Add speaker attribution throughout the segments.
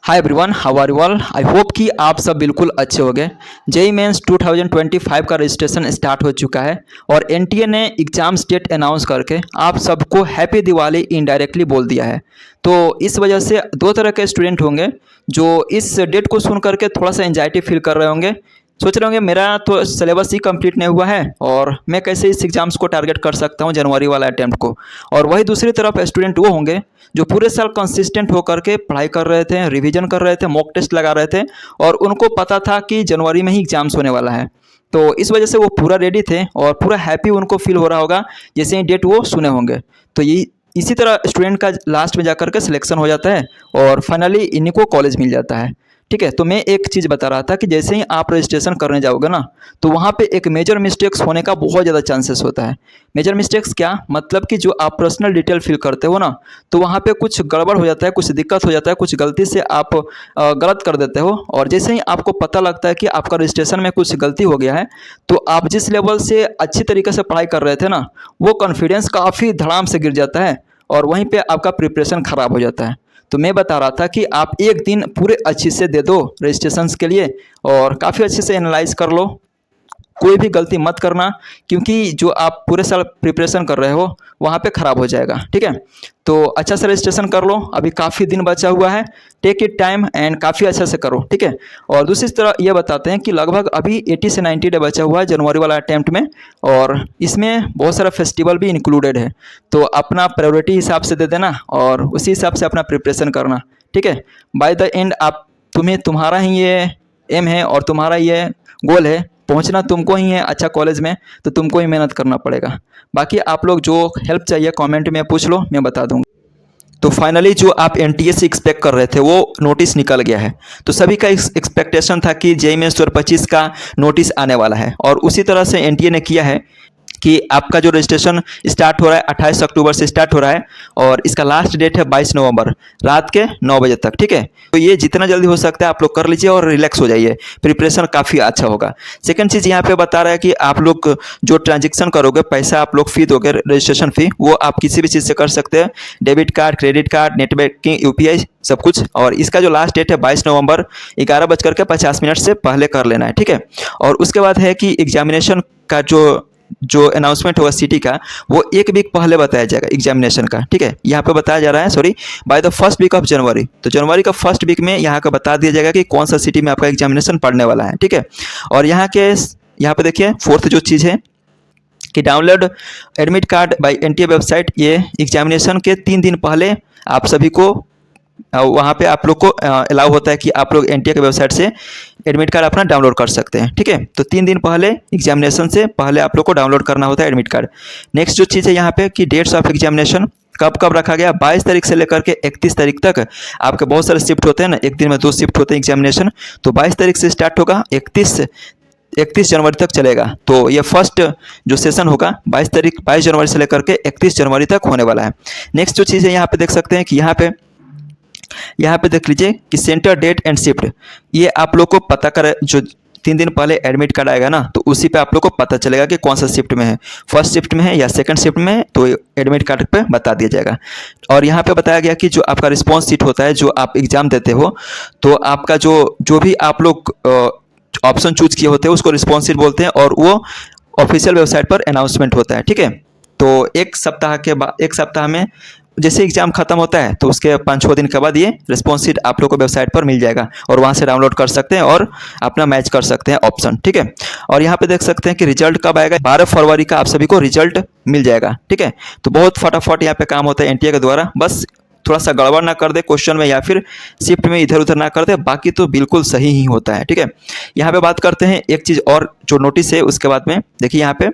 Speaker 1: Hi everyone, how are you all. I hope कि आप सब बिल्कुल अच्छे हो गए। जेई मेंस 2025 का रजिस्ट्रेशन स्टार्ट हो चुका है और एनटीए ने एग्जाम डेट अनाउंस करके आप सबको हैप्पी दिवाली इनडायरेक्टली बोल दिया है। तो इस वजह से दो तरह के स्टूडेंट होंगे जो इस डेट को सुन करके थोड़ा सा एंजाइटी फील कर रहे होंगे। सोच रहे होंगे मेरा तो सिलेबस ही कंप्लीट नहीं हुआ है और मैं कैसे इस एग्जाम्स को टारगेट कर सकता हूँ जनवरी वाला अटैम्प्ट को। और वही दूसरी तरफ स्टूडेंट वो होंगे जो पूरे साल कंसिस्टेंट होकर के पढ़ाई कर रहे थे, रिवीजन कर रहे थे, मॉक टेस्ट लगा रहे थे और उनको पता था कि जनवरी में ही एग्जाम्स होने वाला है। तो इस वजह से वो पूरा रेडी थे और पूरा हैप्पी उनको फील हो रहा होगा जैसे ही डेट वो सुने होंगे। तो ये इसी तरह स्टूडेंट का लास्ट में जाकर के सिलेक्शन हो जाता है और फाइनली इन्हीं को कॉलेज मिल जाता है। ठीक है, तो मैं एक चीज़ बता रहा था कि जैसे ही आप रजिस्ट्रेशन करने जाओगे ना, तो वहाँ पे एक मेजर मिस्टेक्स होने का बहुत ज़्यादा चांसेस होता है। मेजर मिस्टेक्स क्या मतलब कि जो आप पर्सनल डिटेल फिल करते हो ना, तो वहाँ पे कुछ गड़बड़ हो जाता है, कुछ दिक्कत हो जाता है, कुछ गलती से आप गलत कर देते हो। और जैसे ही आपको पता लगता है कि आपका रजिस्ट्रेशन में कुछ गलती हो गया है, तो आप जिस लेवल से अच्छी तरीके से पढ़ाई कर रहे थे ना, वो कॉन्फिडेंस काफ़ी धड़ाम से गिर जाता है और वहीं पर आपका प्रिपरेशन ख़राब हो जाता है। तो मैं बता रहा था कि आप एक दिन पूरे अच्छे से दे दो रजिस्ट्रेशंस के लिए और काफ़ी अच्छे से एनालाइज कर लो। कोई भी गलती मत करना क्योंकि जो आप पूरे साल प्रिपरेशन कर रहे हो वहाँ पे ख़राब हो जाएगा। ठीक है, तो अच्छा से रजिस्ट्रेशन कर लो, अभी काफ़ी दिन बचा हुआ है। टेक इट टाइम एंड काफ़ी अच्छा से करो। ठीक है, और दूसरी तरह ये बताते हैं कि लगभग अभी 80 से 90 डे बचा हुआ है जनवरी वाला अटैम्प्ट में और इसमें बहुत सारा फेस्टिवल भी इंक्लूडेड है। तो अपना प्रायोरिटी हिसाब से दे देना और उसी हिसाब से अपना प्रिपरेशन करना। ठीक है, बाय द एंड आप तुम्हारा ही ये एम है और तुम्हारा ये गोल है, पहुंचना तुमको ही है अच्छा कॉलेज में, तो तुमको ही मेहनत करना पड़ेगा। बाकी आप लोग जो हेल्प चाहिए कमेंट में पूछ लो, मैं बता दूंगा। तो फाइनली जो आप एनटीए से एक्सपेक्ट कर रहे थे वो नोटिस निकल गया है। तो सभी का एक्सपेक्टेशन था कि जेईई मेंस 2025 का नोटिस आने वाला है और उसी तरह से एनटीए ने किया है कि आपका जो रजिस्ट्रेशन स्टार्ट हो रहा है 28 अक्टूबर से स्टार्ट हो रहा है और इसका लास्ट डेट है 22 नवंबर रात के 9 बजे तक। ठीक है, तो ये जितना जल्दी हो सकता है आप लोग कर लीजिए और रिलैक्स हो जाइए, प्रिपरेशन काफ़ी अच्छा होगा। सेकंड चीज़ यहाँ पे बता रहा है कि आप लोग जो ट्रांजेक्शन करोगे, पैसा आप लोग फी दोगे रजिस्ट्रेशन फ़ी, वो आप किसी भी चीज़ से कर सकते हैं, debit card, credit card, net banking, UPI सब कुछ। और इसका जो लास्ट डेट है 22 नवंबर 11:50 से पहले कर लेना है। ठीक है, और उसके बाद है कि एग्जामिनेशन का जो अनाउंसमेंट होगा सिटी का, वो एक वीक पहले बताया जाएगा एग्जामिनेशन का। ठीक है, यहाँ पे बताया जा रहा है sorry by the first week of January. तो जनवरी का फर्स्ट वीक में यहाँ का बता दिया जाएगा कि कौन सा सिटी में आपका एग्जामिनेशन पढ़ने वाला है। ठीक है, और यहाँ पे देखिए फोर्थ जो चीज़ है कि download admit card by NTA website. ये एग्जामिनेशन के 3 दिन पहले आप सभी को वहाँ पे आप लोग को अलाउ होता है कि आप लोग एनटीए के वेबसाइट से एडमिट कार्ड अपना डाउनलोड कर सकते हैं। ठीक है, तो 3 दिन पहले एग्जामिनेशन से पहले आप लोग को डाउनलोड करना होता है एडमिट कार्ड। नेक्स्ट जो चीज़ है यहाँ पे कि डेट्स ऑफ एग्जामिनेशन कब कब रखा गया, 22 तारीख से लेकर के 31 तारीख तक आपके बहुत सारे शिफ्ट होते हैं ना, एक दिन में 2 शिफ्ट होते हैं एग्जामिनेशन। तो 22 तारीख से स्टार्ट होगा, 31 जनवरी तक चलेगा। तो ये फर्स्ट जो सेशन होगा 22 जनवरी से लेकर के 31 जनवरी तक होने वाला है। नेक्स्ट जो चीज़ है यहाँ पे देख सकते हैं कि यहाँ पे देख लीजिए कि सेंटर, डेट एंड शिफ्ट, ये आप लोग को पता कर जो 3 दिन पहले एडमिट कार्ड आएगा ना, तो उसी पे आप लोग को पता चलेगा कि कौन सा शिफ्ट में है, फर्स्ट शिफ्ट में है या सेकंड शिफ्ट में है, तो एडमिट कार्ड पे बता दिया जाएगा। और यहाँ पे बताया गया कि जो आपका रिस्पॉन्स सीट होता है, जो आप एग्जाम देते हो, तो आपका जो भी आप लोग ऑप्शन चूज किए होते हैं उसको रिस्पॉन्स सीट बोलते हैं और वो ऑफिशियल वेबसाइट पर अनाउंसमेंट होता है। ठीक है, तो एक सप्ताह में जैसे एग्जाम खत्म होता है तो उसके 5-6 दिन के बाद ये रिस्पॉन्स शीट आप लोग को वेबसाइट पर मिल जाएगा और वहाँ से डाउनलोड कर सकते हैं और अपना मैच कर सकते हैं ऑप्शन। ठीक है, और यहाँ पे देख सकते हैं कि रिजल्ट कब आएगा, 12 फरवरी का आप सभी को रिजल्ट मिल जाएगा। ठीक है, तो बहुत फटाफट यहाँ पे काम होता है एनटीए के द्वारा, बस थोड़ा सा गड़बड़ ना कर दे क्वेश्चन में या फिर शिफ्ट में इधर उधर ना कर दे, बाकी तो बिल्कुल सही ही होता है। ठीक है, यहाँ पे बात करते हैं एक चीज़ और जो नोटिस है उसके बाद में देखिए यहाँ पे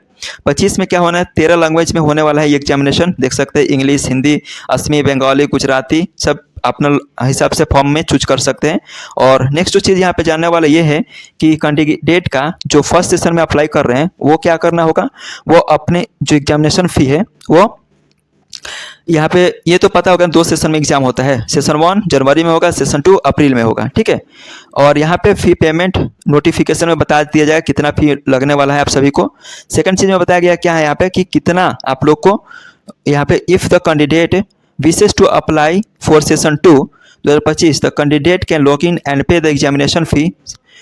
Speaker 1: 25 में क्या होना है, 13 लैंग्वेज में होने वाला है ये एग्जामिनेशन। देख सकते हैं इंग्लिश, हिंदी, असमी, बंगाली, गुजराती, सब अपना हिसाब से फॉर्म में चूज कर सकते हैं। और नेक्स्ट जो चीज़ यहाँ पे जानने वाला ये है कि कैंडिडेट का जो फर्स्ट सेशन में अप्लाई कर रहे हैं वो क्या करना होगा, वो अपने जो एग्जामिनेशन फ़ी है वो यहाँ पे ये तो पता होगा 2 सेशन में एग्जाम होता है, सेशन 1 जनवरी में होगा, सेशन 2 अप्रैल में होगा। ठीक है, और यहाँ पे फ़ी पेमेंट नोटिफिकेशन में बता दिया जाएगा कितना फ़ी लगने वाला है आप सभी को। सेकंड चीज़ में बताया गया क्या है यहाँ पे कि कितना आप लोग को यहाँ पे if the candidate wishes to apply for session 2, 2025 the candidate can log in and pay the examination fee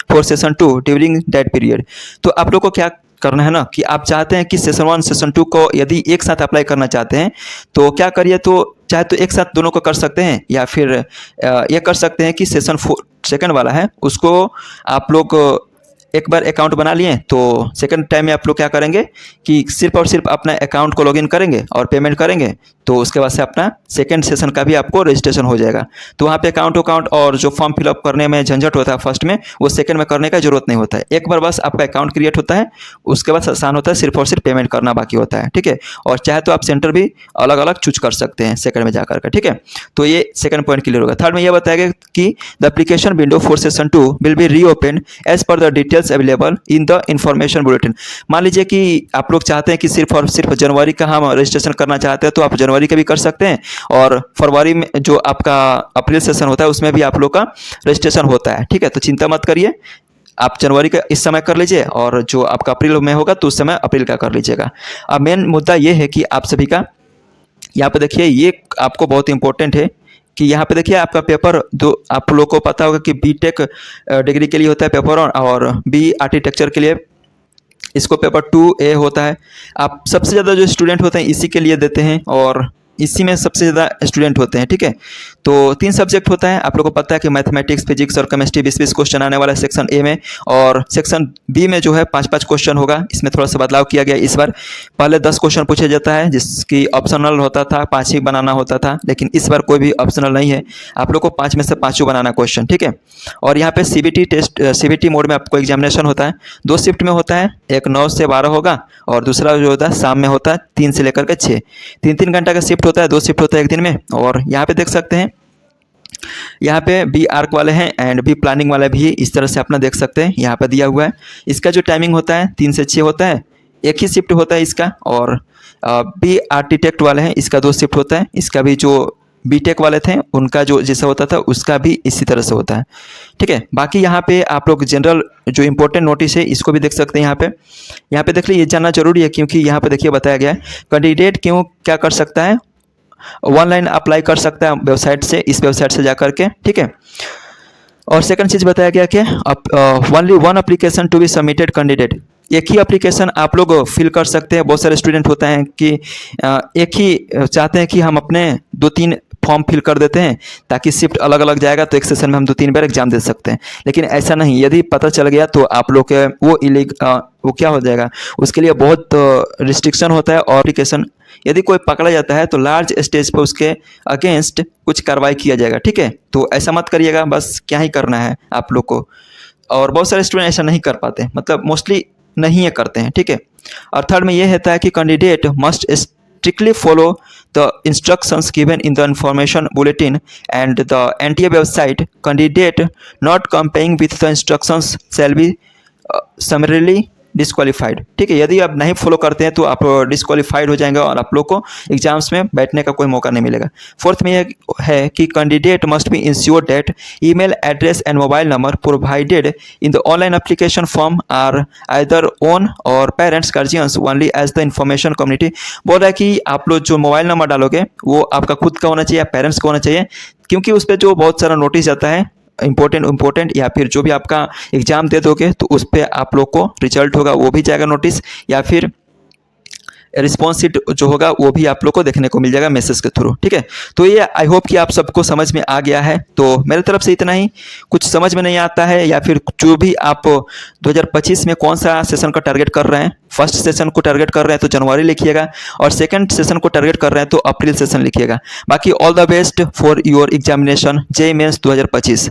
Speaker 1: for session 2 during that period. तो आप लोग को क्या करना है ना कि आप चाहते हैं कि सेशन 1 सेशन 2 को यदि एक साथ अप्लाई करना चाहते हैं तो क्या करिए, तो चाहे तो एक साथ दोनों को कर सकते हैं, या फिर ये कर सकते हैं कि सेशन 4 सेकंड वाला है उसको आप लोग एक बार अकाउंट बना लिए तो सेकंड टाइम में आप लोग क्या करेंगे कि सिर्फ और सिर्फ अपना अकाउंट को लॉगिन करेंगे और पेमेंट करेंगे, तो उसके बाद से अपना सेकंड सेशन का भी आपको रजिस्ट्रेशन हो जाएगा। तो वहाँ पे अकाउंट और जो फॉर्म फिलअप करने में झंझट होता है फर्स्ट में, वो सेकंड में करने का जरूरत नहीं होता है। एक बार बस आपका अकाउंट क्रिएट होता है, उसके बाद आसान होता है, सिर्फ और सिर्फ पेमेंट करना बाकी होता है। ठीक है, और चाहे तो आप सेंटर भी अलग अलग चूज कर सकते हैं सेकंड में जाकर के। ठीक है, तो ये सेकंड पॉइंट क्लियर होगा। थर्ड में यह बताया गया कि the application window for session 2 will be reopen as per the details available in the information bulletin. मान लीजिए कि आप लोग चाहते हैं कि सिर्फ और सिर्फ जनवरी का हम रजिस्ट्रेशन करना चाहते हैं तो आप जनवरी का भी कर सकते हैं, और फरवरी में जो आपका अप्रैल सेशन होता है उसमें भी आप लोग का रजिस्ट्रेशन होता है। ठीक है, तो चिंता मत करिए, आप जनवरी का इस समय कर लीजिए और जो आपका अप्रैल में होगा तो उस समय अप्रैल का कर लीजिएगा। अब मेन मुद्दा ये है कि आप सभी का यहाँ पे देखिए, ये आपको बहुत इंपॉर्टेंट है कि यहाँ पे देखिए आपका पेपर दो, आप लोग को पता होगा कि बीटेक डिग्री के लिए होता है पेपर और बी आर्किटेक्चर के लिए इसको पेपर 2A होता है। आप सबसे ज़्यादा जो स्टूडेंट होते हैं इसी के लिए देते हैं और इसी में सबसे ज़्यादा स्टूडेंट होते हैं। ठीक है, तो 3 सब्जेक्ट होता है, आप लोगों को पता है कि मैथमेटिक्स, फिजिक्स और केमिस्ट्री 20-20 क्वेश्चन आने वाला है सेक्शन ए में, और सेक्शन बी में जो है 5-5 क्वेश्चन होगा। इसमें थोड़ा सा बदलाव किया गया इस बार, पहले 10 क्वेश्चन पूछा जाता है जिसकी ऑप्शनल होता था, 5 ही बनाना होता था, लेकिन इस बार कोई भी ऑप्शनल नहीं है, आप लोग को 5 में से 5 बनाना क्वेश्चन। ठीक है, और यहाँ पे CBT टेस्ट, CBT मोड में आपको एग्जामिनेशन होता है, 2 शिफ्ट में होता है, एक 9 से 12 होगा और दूसरा जो होता है शाम में होता है 3 से लेकर के 6, 3-3 घंटा का शिफ्ट होता है, 2 शिफ्ट होता है एक दिन में। और यहाँ पे देख सकते हैं, यहाँ पे बी आर्क वाले हैं एंड बी प्लानिंग वाले भी इस तरह से अपना देख सकते हैं, यहाँ पे दिया हुआ है। इसका जो टाइमिंग होता है 3 से 6 होता है, एक ही शिफ्ट होता है इसका। और बी आर्किटेक्ट वाले हैं, इसका 2 शिफ्ट होता है, इसका भी जो बीटेक वाले थे उनका जो जैसा होता था उसका भी इसी तरह से होता है। ठीक है, बाकी यहाँ पे आप लोग जनरल जो इंपॉर्टेंट नोटिस है इसको भी देख सकते हैं। यहाँ पे देख लीजिए, ये जानना जरूरी है क्योंकि यहाँ पे देखिए बताया गया है कैंडिडेट क्यों क्या कर सकता है, ऑनलाइन अप्लाई कर सकता है वेबसाइट से, इस वेबसाइट से जाकर के। ठीक है, और सेकंड चीज़ बताया गया कि only 1 application to be submitted candidate, एक ही एप्लीकेशन आप लोग फिल कर सकते हैं। बहुत सारे स्टूडेंट होते हैं कि एक ही चाहते हैं कि हम अपने 2-3 फॉर्म फिल कर देते हैं ताकि शिफ्ट अलग अलग जाएगा तो एक सेशन में हम 2-3 बार एग्जाम दे सकते हैं, लेकिन ऐसा नहीं। यदि पता चल गया तो आप लोग के वो क्या हो जाएगा, उसके लिए बहुत रिस्ट्रिक्शन होता है। और एप्लीकेशन यदि कोई पकड़ा जाता है तो लार्ज स्टेज पर उसके अगेंस्ट कुछ कार्रवाई किया जाएगा। ठीक है, तो ऐसा मत करिएगा, बस क्या ही करना है आप लोग को। और बहुत सारे स्टूडेंट ऐसा नहीं कर पाते, मतलब मोस्टली नहीं ये करते हैं। ठीक है, और थर्ड में ये होता है कि candidate must strictly follow the instructions given in the information bulletin and the NTA website. Candidate not complying with the instructions shall be summarily disqualified. ठीक है, यदि आप नहीं फॉलो करते हैं तो आप डिस्क्वालीफाइड हो जाएंगे और आप लोग को एग्जाम्स में बैठने का कोई मौका नहीं मिलेगा। फोर्थ में यह है कि candidate must be ensure that email address and mobile number provided in the online application form are either own or parents guardians only as the information community. बोल रहा है कि आप लोग जो मोबाइल नंबर डालोगे वो आपका खुद का होना चाहिए या पेरेंट्स का होना चाहिए, क्योंकि उस पर जो बहुत सारा नोटिस जाता है इम्पोर्टेंट या फिर जो भी आपका एग्जाम दे दोगे तो उस पर आप लोग को रिजल्ट होगा वो भी जाएगा नोटिस, या फिर रिस्पॉन्स शीट जो होगा वो भी आप लोग को देखने को मिल जाएगा मैसेज के थ्रू। ठीक है, तो ये आई होप कि आप सबको समझ में आ गया है। तो मेरे तरफ से इतना ही। कुछ समझ में नहीं आता है या फिर जो भी आप 2025 में कौन सा सेशन का टारगेट कर रहे हैं, फर्स्ट सेशन को टारगेट कर रहे हैं तो जनवरी लिखिएगा, और सेकंड सेशन को टारगेट कर रहे हैं तो अप्रैल सेशन लिखिएगा। बाकी all the best for your examination JEE mains 2025।